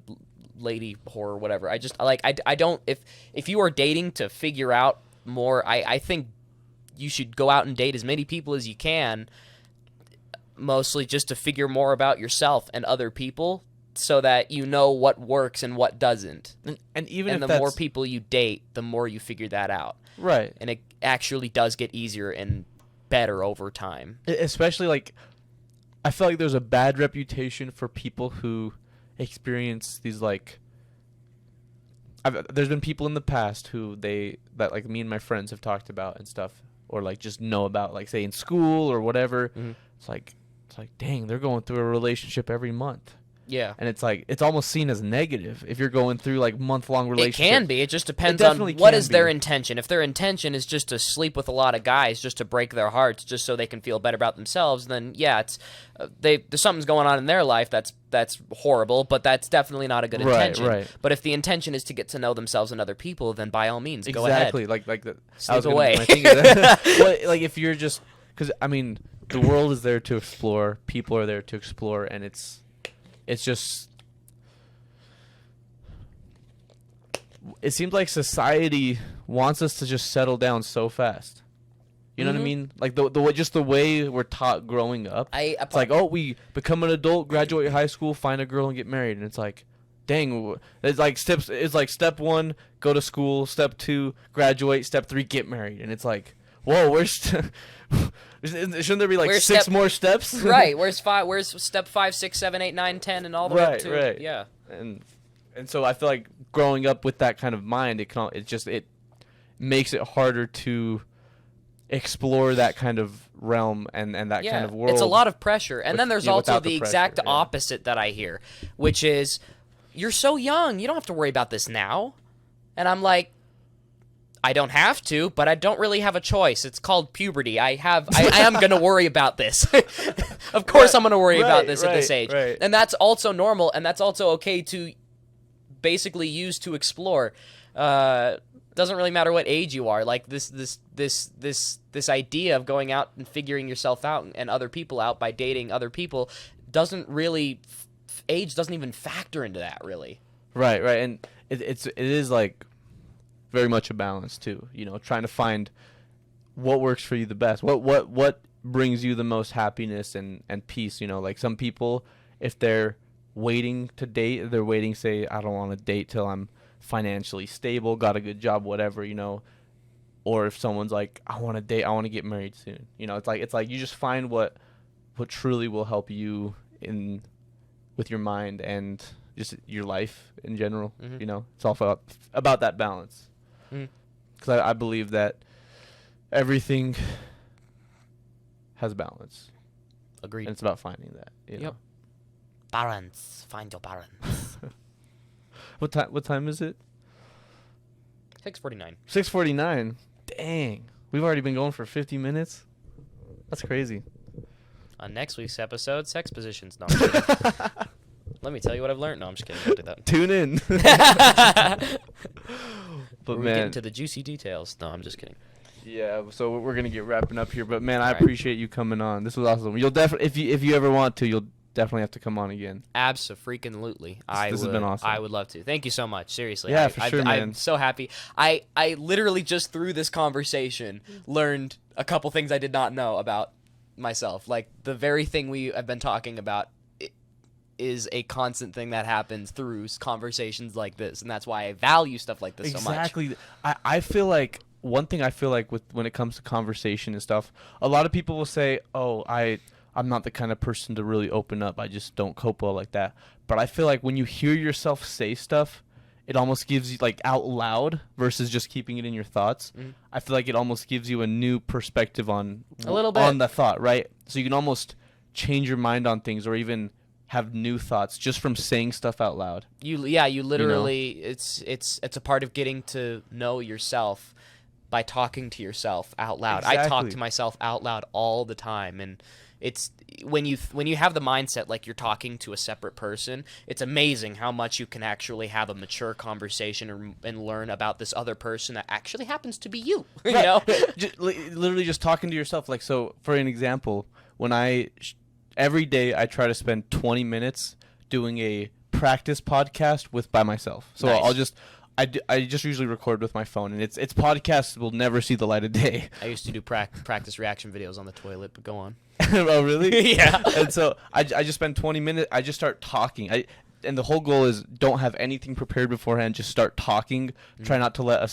Speaker 2: lady whore or whatever. I just like I don't, if you are dating to figure out more, I think you should go out and date as many people as you can, mostly just to figure more about yourself and other people, so that you know what works and what doesn't.
Speaker 1: And even if
Speaker 2: the more people you date, the more you figure that out.
Speaker 1: Right.
Speaker 2: And it actually does get easier and better over time.
Speaker 1: Especially, like, I feel like there's a bad reputation for people who experience these, like, there's been people in the past that like me and my friends have talked about and stuff, or like just know about, like, say in school or whatever. Mm-hmm. It's like, dang, they're going through a relationship every month.
Speaker 2: Yeah.
Speaker 1: And it's like, it's almost seen as negative if you're going through like month-long relationships.
Speaker 2: It can be. It just depends on what is their intention. If their intention is just to sleep with a lot of guys just to break their hearts just so they can feel better about themselves, then yeah, it's there's something's going on in their life that's horrible, but that's definitely not a good intention. Right. But if the intention is to get to know themselves and other people, then by all means, go ahead.
Speaker 1: Exactly. Like that.
Speaker 2: Sleep away.
Speaker 1: Well, like, if you're just, because I mean, the world is there to explore. People are there to explore, and it's just, it seems like society wants us to just settle down so fast. You know what I mean? Like the way we're taught growing up. It's like, oh, we become an adult, graduate high school, find a girl, and get married. And it's like, dang, it's like steps. It's like step 1, go to school. Step 2, graduate. Step 3, get married. And it's like, whoa, shouldn't there be like six more steps?
Speaker 2: Right. Where's step 5, 6, 7, 8, 9, 10, and all the way up to
Speaker 1: right.
Speaker 2: Yeah.
Speaker 1: And so I feel like growing up with that kind of mind, it makes it harder to explore that kind of realm and that kind of world.
Speaker 2: It's a lot of pressure. And then there's also the exact opposite that I hear, which is, you're so young, you don't have to worry about this now. And I'm like, I don't have to, but I don't really have a choice. It's called puberty. I am going to worry about this. Of course I'm going to worry about this at this age.
Speaker 1: Right.
Speaker 2: And that's also normal, and that's also okay to basically use to explore. doesn't really matter what age you are. Like this idea of going out and figuring yourself out and other people out by dating other people doesn't really age doesn't even factor into that really.
Speaker 1: Right, and it is like very much a balance too. You know, trying to find what works for you the best. What brings you the most happiness and peace. You know, like some people, if they're waiting to date, they're waiting, say, I don't want to date till I'm financially stable, got a good job, whatever, you know. Or if someone's like, I want to date, I want to get married soon. You know, it's like you just find what truly will help you with your mind and just your life in general.
Speaker 2: Mm-hmm.
Speaker 1: You know, it's all about that balance. Because I believe that everything has balance.
Speaker 2: Agreed.
Speaker 1: And it's about finding that. You know?
Speaker 2: Balance. Find your balance.
Speaker 1: What time is it?
Speaker 2: 6:49.
Speaker 1: 6:49. Dang. We've already been going for 50 minutes. That's crazy.
Speaker 2: On next week's episode, sex positions. No, I'm just kidding. Let me tell you what I've learned. No, I'm just kidding. Don't do that.
Speaker 1: Tune in. But
Speaker 2: We're
Speaker 1: man,
Speaker 2: getting to the juicy details. No, I'm just kidding.
Speaker 1: yeah. So we're gonna get wrapping up here. But man, I
Speaker 2: All right.
Speaker 1: appreciate you coming on. This was awesome. You'll definitely, if you ever want to, you'll definitely have to come on again.
Speaker 2: Abso-freaking-lutely.
Speaker 1: This has been awesome.
Speaker 2: I would love to. Thank you so much. Seriously.
Speaker 1: Yeah, for sure, man.
Speaker 2: I'm so happy. I literally just through this conversation learned a couple things I did not know about myself. Like the very thing we have been talking about is a constant thing that happens through conversations like this, and that's why I value stuff like this so much.
Speaker 1: Exactly. I feel like one thing I feel like when it comes to conversation and stuff, a lot of people will say, "Oh, I'm not the kind of person to really open up. I just don't cope well like that." But I feel like when you hear yourself say stuff, it almost gives you like out loud versus just keeping it in your thoughts.
Speaker 2: Mm-hmm.
Speaker 1: I feel like it almost gives you a new perspective on
Speaker 2: A little bit.
Speaker 1: on the thought, right? So you can almost change your mind on things or even have new thoughts just from saying stuff out loud.
Speaker 2: You literally it's a part of getting to know yourself by talking to yourself out loud. I talk
Speaker 1: Exactly.
Speaker 2: to myself out loud all the time, and it's when you have the mindset like you're talking to a separate person, it's amazing how much you can actually have a mature conversation and learn about this other person that actually happens to be you. You
Speaker 1: Right.
Speaker 2: know?
Speaker 1: Literally just talking to yourself. Like, so for an example, when every day I try to spend 20 minutes doing a practice podcast by myself. So
Speaker 2: Nice.
Speaker 1: I just usually record with my phone, and it's podcasts will never see the light of day.
Speaker 2: I used to do practice reaction videos on the toilet, but go on.
Speaker 1: Oh, really?
Speaker 2: Yeah.
Speaker 1: And so I just spend 20 minutes. I just start talking. And the whole goal is don't have anything prepared beforehand. Just start talking. Try not to let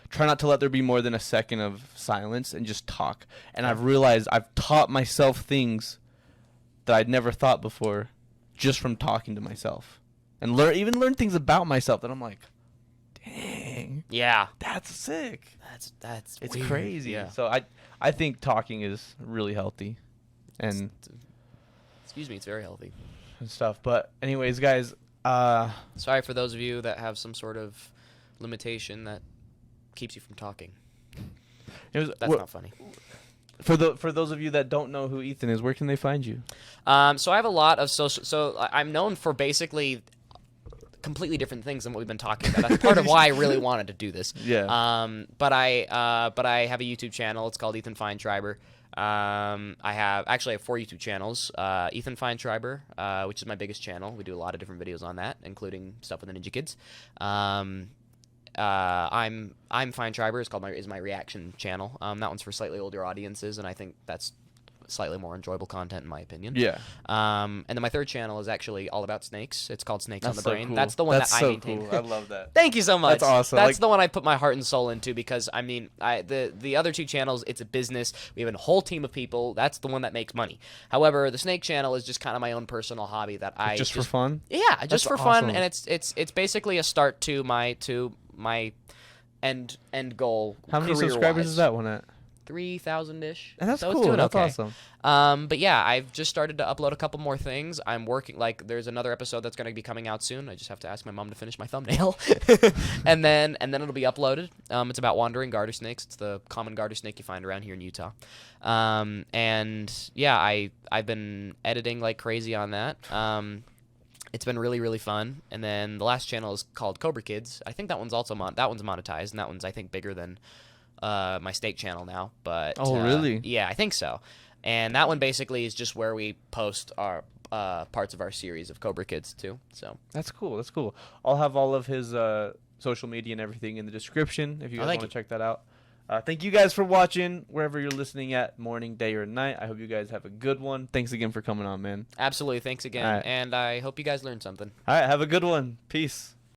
Speaker 1: Try not to let there be more than a second of silence, and just talk. And I've realized I've taught myself things that I'd never thought before, just from talking to myself, and learn things about myself that I'm like, dang,
Speaker 2: Yeah.
Speaker 1: that's sick.
Speaker 2: That's
Speaker 1: It's
Speaker 2: weird.
Speaker 1: crazy.
Speaker 2: Yeah.
Speaker 1: So I think talking is really healthy, and
Speaker 2: Excuse me, it's very healthy.
Speaker 1: stuff. But anyways, guys,
Speaker 2: Sorry for those of you that have some sort of limitation that keeps you from talking. That's not funny.
Speaker 1: For those of you that don't know who Ethan is, where can they find you?
Speaker 2: So I have a lot of social. So I'm known for basically completely different things than what we've been talking about. That's part of why I really wanted to do this.
Speaker 1: Yeah.
Speaker 2: But I have a YouTube channel. It's called Ethan Fineshriber. I have 4 YouTube channels. Ethan Fineshriber, which is my biggest channel. We do a lot of different videos on that, including stuff with the Ninja Kids. I'm Fineshriber is my reaction channel. That one's for slightly older audiences, and I think that's slightly more enjoyable content in my opinion.
Speaker 1: Yeah.
Speaker 2: And then my third channel is actually all about snakes. It's called Snakes on the
Speaker 1: so
Speaker 2: Brain.
Speaker 1: cool.
Speaker 2: That's the one
Speaker 1: That's
Speaker 2: that I
Speaker 1: so
Speaker 2: maintain.
Speaker 1: cool. I love that.
Speaker 2: Thank you so much.
Speaker 1: That's awesome.
Speaker 2: That's
Speaker 1: Like-
Speaker 2: the one I put my heart and soul into because I mean, the other 2 channels, it's a business. We have a whole team of people. That's the one that makes money. However, the snake channel is just kind of my own personal hobby that I
Speaker 1: Just for fun?
Speaker 2: Yeah, just
Speaker 1: That's
Speaker 2: for fun,
Speaker 1: awesome.
Speaker 2: and it's basically a start to my end goal.
Speaker 1: How many
Speaker 2: career-wise.
Speaker 1: subscribers is that one at?
Speaker 2: 3,000-ish.
Speaker 1: And that's
Speaker 2: so
Speaker 1: cool.
Speaker 2: It's doing
Speaker 1: That's
Speaker 2: okay.
Speaker 1: awesome.
Speaker 2: But yeah, I've just started to upload a couple more things. I'm working, there's another episode that's going to be coming out soon. I just have to ask my mom to finish my thumbnail. and then it'll be uploaded. It's about wandering garter snakes. It's the common garter snake you find around here in Utah. And yeah, I've been editing like crazy on that. It's been really, really fun. And then the last channel is called Cobra Kids. I think that one's also that one's monetized, and that one's I think bigger than my steak channel now. But
Speaker 1: really?
Speaker 2: Yeah, I think so. And that one basically is just where we post our parts of our series of Cobra Kids too. So
Speaker 1: That's cool. That's cool. I'll have all of his social media and everything in the description if you guys want to check that out. Thank you guys for watching wherever you're listening at, morning, day, or night. I hope you guys have a good one. Thanks again for coming on, man.
Speaker 2: Absolutely. Thanks again.
Speaker 1: All right.
Speaker 2: And I hope you guys learned something.
Speaker 1: All right. Have a good one. Peace.